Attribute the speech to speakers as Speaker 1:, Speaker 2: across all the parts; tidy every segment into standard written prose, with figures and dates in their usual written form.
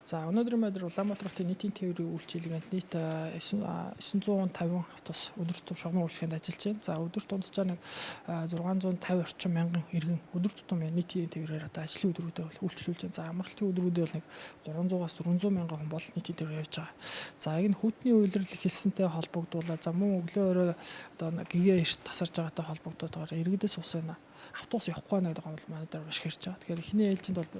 Speaker 1: За өнөөдрийн байдлаар Улаанбаатар хотын нийтийн тээврийн үйлчилгээнд нийт 950 автобус өдөр тутам шугамын үйлчлэгэнд ажиллаж байна. За өдөрт дунджаар нэг 650 орчим мянган иргэн өдөр тутам нийтийн тээврээр одоо ажлын өдрүүдэд бол үйлчлүүлж байна. За амралтын өдрүүдэд бол нэг 300-аас 400 мянган хүн бол нийтийн тээврээр явж байгаа. За энэ хүүтний үйлрэл хэлсэнтэй холбогдуулаад за мөн өглөө өрөө одоо гэгээ эрт тасарж байгаатай холбогдоод иргэдээс усан автобус явахгүй байна гэдэг нь манай дээр маш хэрж байгаа. Тэгэхээр эхний ээлжинд бол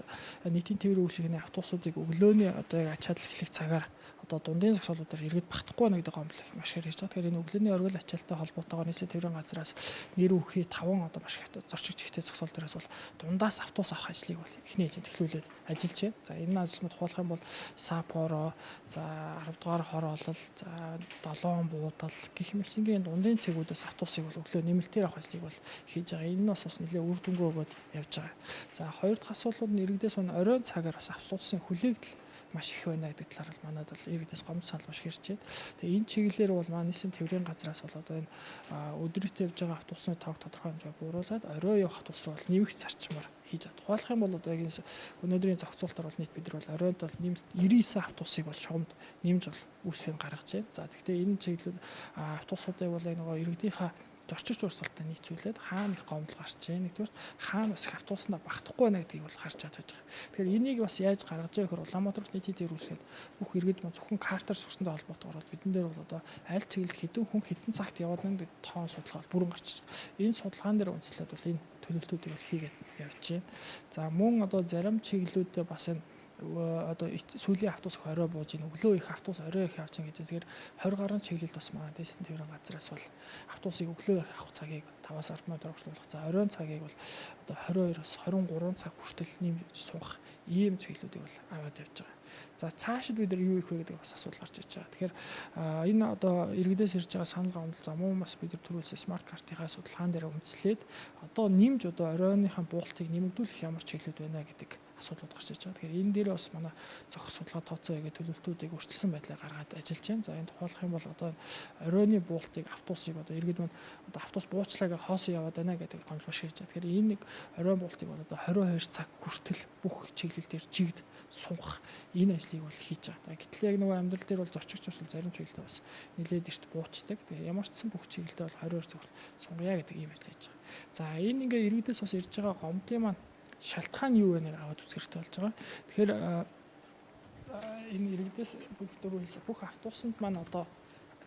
Speaker 1: нийтийн тээврийн үйлчлэгээний автобусуудыг өглөөний одоо яг ачаал эхлэх цагаар одоо дундын зогсоолуудаар иргэд багтахгүй байна гэдэг нь их маш хэрж байгаа. Тэгэхээр энэ өглөөний оргил ачаалтай холбоотойгоор нийслэлийн тээврийн газраас нэр үхий 5 одоо маш их зорчигч ихтэй зогсоол дээрээс бол дундаас автобус авах ажлыг бол эхний ээлжинд эхлүүлээд ажиллаж байна. За энэ ажлыг тухайлах юм бол Сапоро, за 10 дугаар хор олол, за 7 буудал гэх мэтийн дундын цэгүүдээс автобусыг бол өглөө нэмэлтээр авах ажлыг бол хийж байгаа. Энэ нь бас нэлээд үр дүнгээ өгөөд явж байгаа. За хоёр дахь асуудал нь иргэдээс оройн цагаар бас автобусын хүлээгдэл маш их байна гэдэг талаар бол манайд бол иргэдээс гомд санал маш хэрж байна. Тэгээ энэ чиглэлээр бол манай нийслэлийн тээврийн газраас бол одоо энэ өдрөд явж байгаа автобусны тоог тодорхой хэмжээгээр бууруулад орой явах автобус руу бол нэмэгч зарчмаар хийж байгаа. Тухайлах юм бол одоо яг энэ өнөөдрийн зохицуултаар бол нийт бид нар бол оройд бол 99 автобусыг бол шугамд нэмж бол үүсгэн гаргаж байна. За тэгэхээр энэ чиглэлд автобусуудыг бол нөгөө иргэдийнхаа зорчигч урсгалтай нийцүүлээд хаана их гомдол гарч байна. Нэгдүгээр хаана бас автобуснаа багтахгүй байна гэдгийг бол харж чадж байгаа. Тэгэхээр энийг бас яаж гаргаж байгаа гэхээр Улаанбаатар нийтийн тээврийн үйлчлэгэнд бүх иргэд зөвхөн картаар сүрсэндээ холбоотойгоор бол бидэн дээр бол одоо аль чиглэлд хэдэн хүн хэдэн цагт яваад байна гэдэг тоон судалгаа бүрэн гарч байгаа. Энэ судалгаан дээр үндэслээд бол энэ төлөвлөлтүүдийг бол хийгээд явж байна. За мөн одоо зарим чиглэлүүдэд бас энэ одоо сүүлийн автобус орой бууж ийн өглөө их автобус орой их явж ийн гэж. Тэгэхээр 20 гаруй чиглэлд бас манай нийслэлийн тээврийн газраас бол автобусыг өглөө их авах цагийг 5-аас 10 минут орчуулах. За оройн цагийг бол одоо 22-оос 23 цаг хүртэл нэмж суугах ийм чиглэлүүдийг бол аваад явж байгаа. За цаашид бид нар юу их вэ гэдэг бас асуудал гарч иж байгаа. Тэгэхээр энэ одоо иргэдээс ирж байгаа санал гомдол за мөн бас бид нар түрүүлсэн смарт картынхаа судалгаан дээр үндэслээд одоо нэмж одоо оройныхаа буултыг нэмэгдүүлэх ямар чиглэлүүд байна гэдэг асуудлууд гарч иж байгаа. Тэгэхээр энэ дээр бас манай зохих судалгаа тооцоо хийгээд төлөвлөлтүүдийг өөрчилсөн байдлаар гаргаад ажиллаж байна. За энэ тухайлах юм бол одоо оройны буултыг автобусыг одоо иргэд мань одоо автобус буучлаагаа хоосон яваад байна гэдэг гомдол ширж байгаа. Тэгэхээр энэ нэг оройн буултыг бол одоо 22 цаг хүртэл бүх чиглэл дээр жигд сунгах энэ ажлыг бол хийж байгаа. Гэтэл яг нөгөө амьдрал дээр бол зорчигч бас зарим чиглэлд бас нэлээд эрт буучдаг. Тэгээ ямар ч сан бүх чиглэлдээ бол 22 цаг сунгая гэдэг ийм ажил хийж байгаа. За энэ ингээ иргэдээс бас ирж байгаа гомдын маань шалтгаан юу вэ нэг аваад үзэх хэрэгтэй болж байгаа. Тэгэхээр энэ иргэдээс бүх автобусанд маань одоо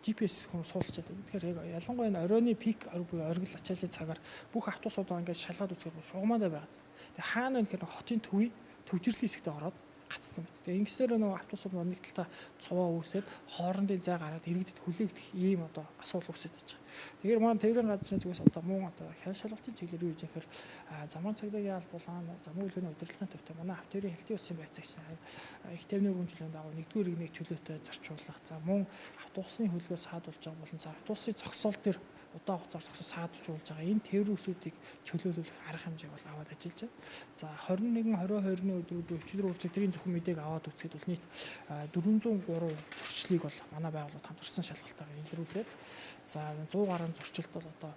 Speaker 1: GPS хүн суулцаад байна. Тэгэхээр яг ялангуяа энэ оройны пик буюу оргил ачааллын цагаар бүх автобусууд ингээд шалгаад үзэхээр шугамаатай байгаа. Тэгээ хаана вэ гэхээр хотын төвийн төвжирлийн хэсэгтээ ороод гацсан байна. Тэгээ ингэсээр нөгөө автобусууд нэг талаа цуваа үүсээд хоорондын зай гараад иргэдэд хүлээгдэх ийм одоо асуудал үүсэж байгаа. Тэгэхээр манай тээврийн газрын зүгээс одоо мөн одоо хян шалгалтын чиглэлээр юу гэж яхаар заман цагдаагийн албуулгын замын үйлдвэрийн удирдлагын төвтэй манай автоэрийн хэлтийн улсын байцаагч их тайвны өргөмжлөлийн дагуу нэгдүгээр иргэнийг чөлөөтэй зорчуулах за мөн автобусны хөлгөө саадуулж байгаа болон за автобусны зогсоол дээр удаан хугацаар зогсож саадуулж байгаа энэ тээврийн усуудыг чөлөөлөх арга хэмжээг бол аваад ажиллаж байна. За 21-22-ны өдрүүд өчигдөр уржигдрийн зөвхөн мэдээг аваад үзэхэд бол нийт 403 зөрчлийг бол манай байгууллага хамтарсан шалгалтаар илрүүлээд за 100 гаруй зөрчилд бол одоо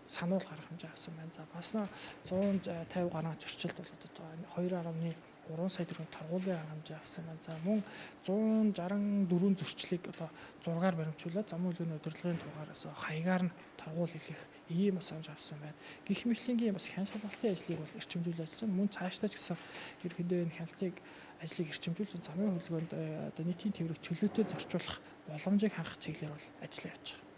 Speaker 1: сануул гарах хэмжээ авсан байна. За бас 150 гаруй зөрчилд бол одоо 2.3 сая төгрөгийн торгуулийн арга хэмжээ авсан байна. За мөн 164 зөрчлийг одоо 6-аар баримжуулаад замын үйлдвэрийн удирдлагын тугаараас хаягаар нь торгуул хийх ийм бас амж авсан байна. Гэх мэтлэнгийн бас хян шалгалтын ажлыг бол эрчимжүүлж ажиллаж байна. Мөн цаашдаа ч гэсэн ерөнхийдөө энэ хяналтыг ажлыг эрчимжүүлж замын хөдөлгөөнд одоо нийтийн тээврийг чөлөөтэй зорчуулах боломжийг хангах чиглэлээр бол ажиллаж явж байгаа.